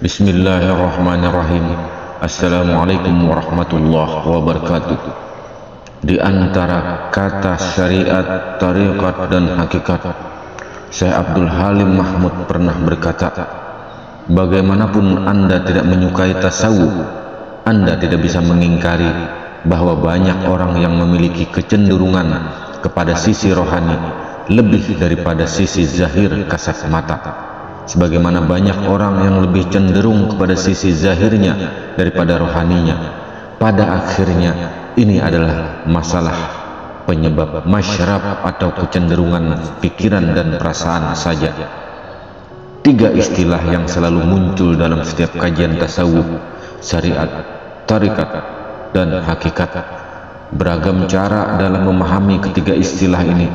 Bismillahirrahmanirrahim. Assalamualaikum warahmatullahi wabarakatuh. Di antara kata syariat, tariqat, dan hakikat, Syekh Abdul Halim Mahmud pernah berkata, bagaimanapun Anda tidak menyukai tasawuf, Anda tidak bisa mengingkari bahwa banyak orang yang memiliki kecenderungan kepada sisi rohani lebih daripada sisi zahir kasat mata. Sebagaimana banyak orang yang lebih cenderung kepada sisi zahirnya daripada rohaninya. Pada akhirnya ini adalah masalah penyebab masyrab atau kecenderungan pikiran dan perasaan saja. Tiga istilah yang selalu muncul dalam setiap kajian tasawuf: syariat, tarikat, dan hakikat. Beragam cara dalam memahami ketiga istilah ini.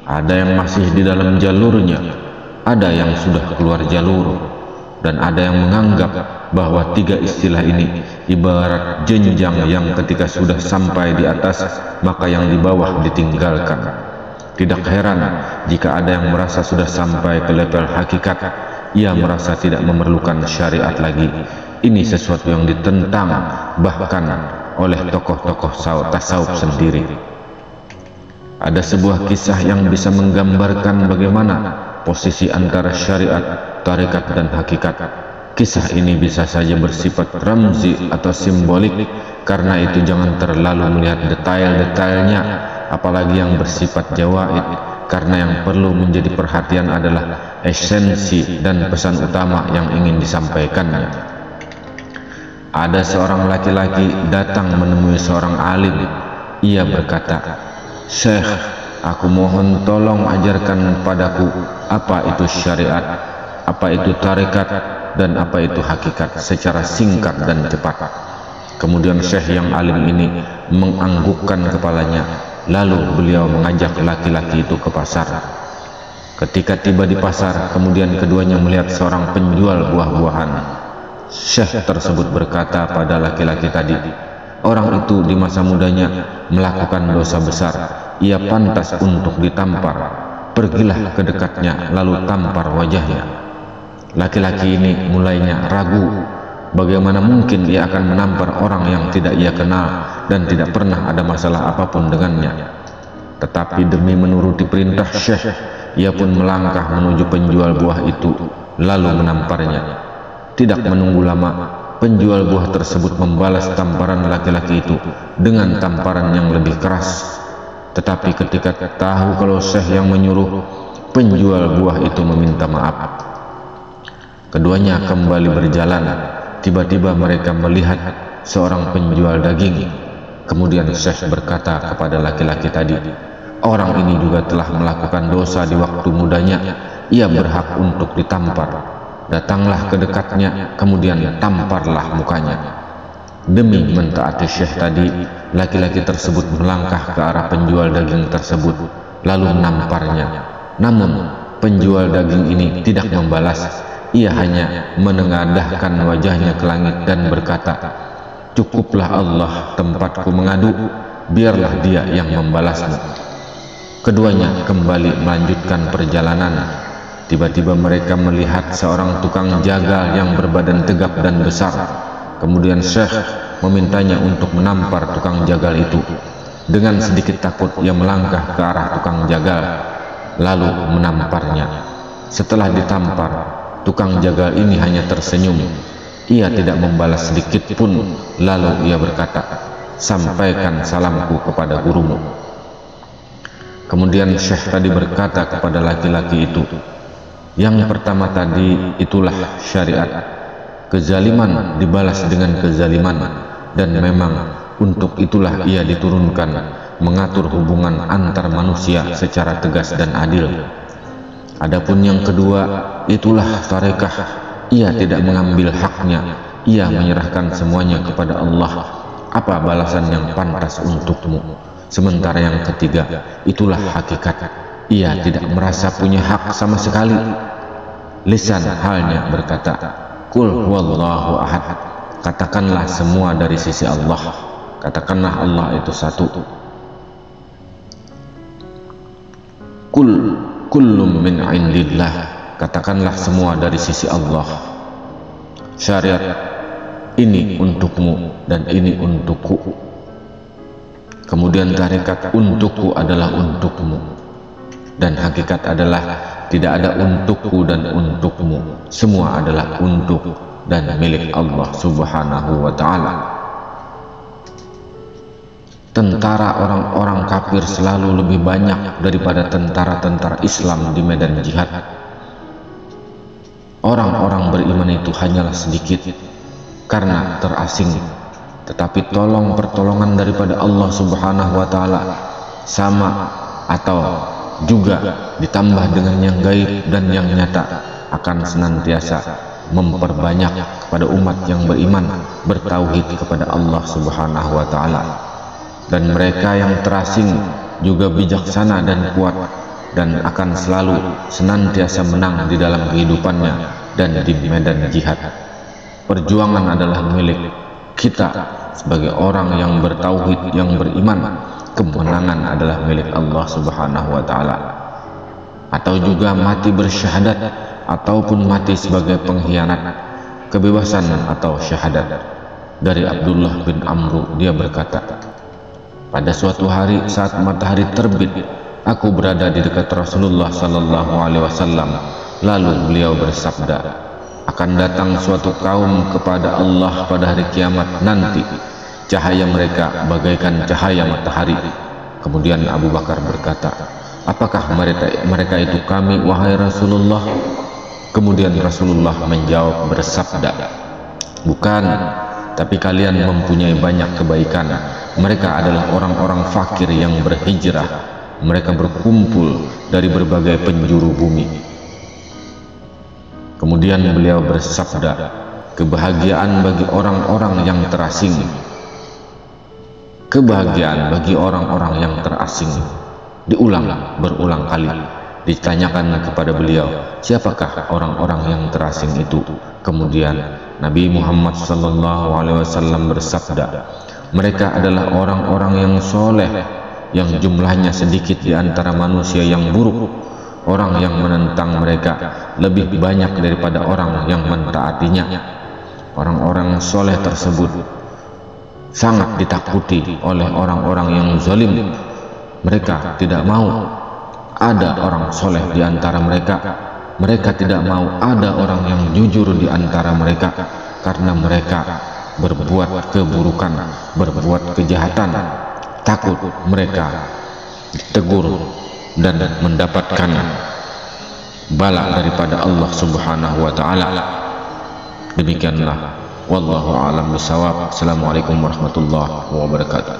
Ada yang masih di dalam jalurnya, ada yang sudah keluar jalur, dan ada yang menganggap bahwa tiga istilah ini ibarat jenjang yang ketika sudah sampai di atas, maka yang di bawah ditinggalkan. Tidak heran jika ada yang merasa sudah sampai ke level hakikat, ia merasa tidak memerlukan syariat lagi. Ini sesuatu yang ditentang bahkan oleh tokoh-tokoh tasawuf sendiri. Ada sebuah kisah yang bisa menggambarkan bagaimana posisi antara syariat, tarikat, dan hakikat. Kisah ini bisa saja bersifat ramzi atau simbolik, karena itu jangan terlalu melihat detail-detailnya, apalagi yang bersifat jawaid, karena yang perlu menjadi perhatian adalah esensi dan pesan utama yang ingin disampaikannya. Ada seorang laki-laki datang menemui seorang alim. Ia berkata, "Syekh, aku mohon tolong ajarkan padaku apa itu syariat, apa itu tarikat, dan apa itu hakikat secara singkat dan cepat." Kemudian syekh yang alim ini menganggukkan kepalanya, lalu beliau mengajak laki-laki itu ke pasar. Ketika tiba di pasar, kemudian keduanya melihat seorang penjual buah-buahan. Syekh tersebut berkata pada laki-laki tadi, "Orang itu di masa mudanya melakukan dosa besar, ia pantas untuk ditampar. Pergilah ke dekatnya lalu tampar wajahnya." Laki-laki ini mulainya ragu, bagaimana mungkin ia akan menampar orang yang tidak ia kenal dan tidak pernah ada masalah apapun dengannya. Tetapi demi menuruti perintah syekh, ia pun melangkah menuju penjual buah itu lalu menamparnya. Tidak menunggu lama, penjual buah tersebut membalas tamparan laki-laki itu dengan tamparan yang lebih keras. Tetapi ketika tahu kalau syekh yang menyuruh, penjual buah itu meminta maaf. Keduanya kembali berjalan. Tiba-tiba mereka melihat seorang penjual daging. Kemudian syekh berkata kepada laki-laki tadi, "Orang ini juga telah melakukan dosa di waktu mudanya. Ia berhak untuk ditampar. Datanglah ke dekatnya, kemudian tamparlah mukanya." Demi mentaati syekh tadi, laki-laki tersebut melangkah ke arah penjual daging tersebut lalu menamparnya. Namun penjual daging ini tidak membalas. Ia hanya menengadahkan wajahnya ke langit dan berkata, "Cukuplah Allah tempatku mengadu, biarlah dia yang membalasmu." Keduanya kembali melanjutkan perjalanan. Tiba-tiba mereka melihat seorang tukang jagal yang berbadan tegap dan besar. Kemudian syekh memintanya untuk menampar tukang jagal itu. Dengan sedikit takut ia melangkah ke arah tukang jagal lalu menamparnya. Setelah ditampar, tukang jagal ini hanya tersenyum. Ia tidak membalas sedikit pun. Lalu ia berkata, "Sampaikan salamku kepada gurumu." Kemudian syekh tadi berkata kepada laki-laki itu, "Yang pertama tadi itulah syariat. Kezaliman dibalas dengan kezaliman, dan memang untuk itulah ia diturunkan, mengatur hubungan antar manusia secara tegas dan adil. Adapun yang kedua, itulah tarekah. Ia tidak mengambil haknya, ia menyerahkan semuanya kepada Allah. Apa balasan yang pantas untukmu? Sementara yang ketiga, itulah hakikat. Ia tidak merasa punya hak sama sekali." Lisan halnya berkata, "Qul huwallahu ahad." Katakanlah semua dari sisi Allah. Katakanlah Allah itu satu. Kullum min indillah. Katakanlah semua dari sisi Allah. syariat ini untukmu dan ini untukku. Kemudian tarekat untukku adalah untukmu, dan hakikat adalah tidak ada untukku dan untukmu, semua adalah untuk dan milik Allah Subhanahu wa ta'ala. Tentara orang-orang kafir selalu lebih banyak daripada tentara-tentara Islam di medan jihad. Orang-orang beriman itu hanyalah sedikit karena terasing, tetapi tolong pertolongan daripada Allah Subhanahu wa ta'ala sama atau juga ditambah dengan yang gaib dan yang nyata akan senantiasa memperbanyak kepada umat yang beriman bertauhid kepada Allah Subhanahu wa ta'ala. Dan mereka yang terasing juga bijaksana dan kuat dan akan selalu senantiasa menang di dalam kehidupannya dan di medan jihad. Perjuangan adalah milik kita sebagai orang yang bertauhid, yang beriman. Kemenangan adalah milik Allah Subhanahu wa ta'ala. Atau juga mati bersyahadat ataupun mati sebagai pengkhianat, kebebasan atau syahadat. Dari Abdullah bin Amru, dia berkata, pada suatu hari saat matahari terbit, aku berada di dekat Rasulullah sallallahu alaihi wasallam. Lalu beliau bersabda, akan datang suatu kaum kepada Allah pada hari kiamat nanti, cahaya mereka bagaikan cahaya matahari. Kemudian Abu Bakar berkata, apakah mereka itu kami, wahai Rasulullah? Kemudian Rasulullah menjawab bersabda, bukan, tapi kalian mempunyai banyak kebaikan. Mereka adalah orang-orang fakir yang berhijrah. Mereka berkumpul dari berbagai penjuru bumi. Kemudian beliau bersabda, kebahagiaan bagi orang-orang yang terasing. Kebahagiaan bagi orang-orang yang terasing. Diulang berulang kali. Ditanyakan kepada beliau, siapakah orang-orang yang terasing itu? Kemudian Nabi Muhammad SAW bersabda, mereka adalah orang-orang yang soleh, yang jumlahnya sedikit di antara manusia yang buruk. Orang yang menentang mereka lebih banyak daripada orang yang mentaatinya. Orang-orang soleh tersebut sangat ditakuti oleh orang-orang yang zalim. Mereka tidak mau ada orang soleh di antara mereka. Mereka tidak mau ada orang yang jujur di antara mereka, karena mereka berbuat keburukan, berbuat kejahatan. Takut mereka ditegur dan mendapatkan bala daripada Allah Subhanahu wa ta'ala. Demikianlah, wallahu a'lam bishawab. Assalamualaikum warahmatullahi wabarakatuh.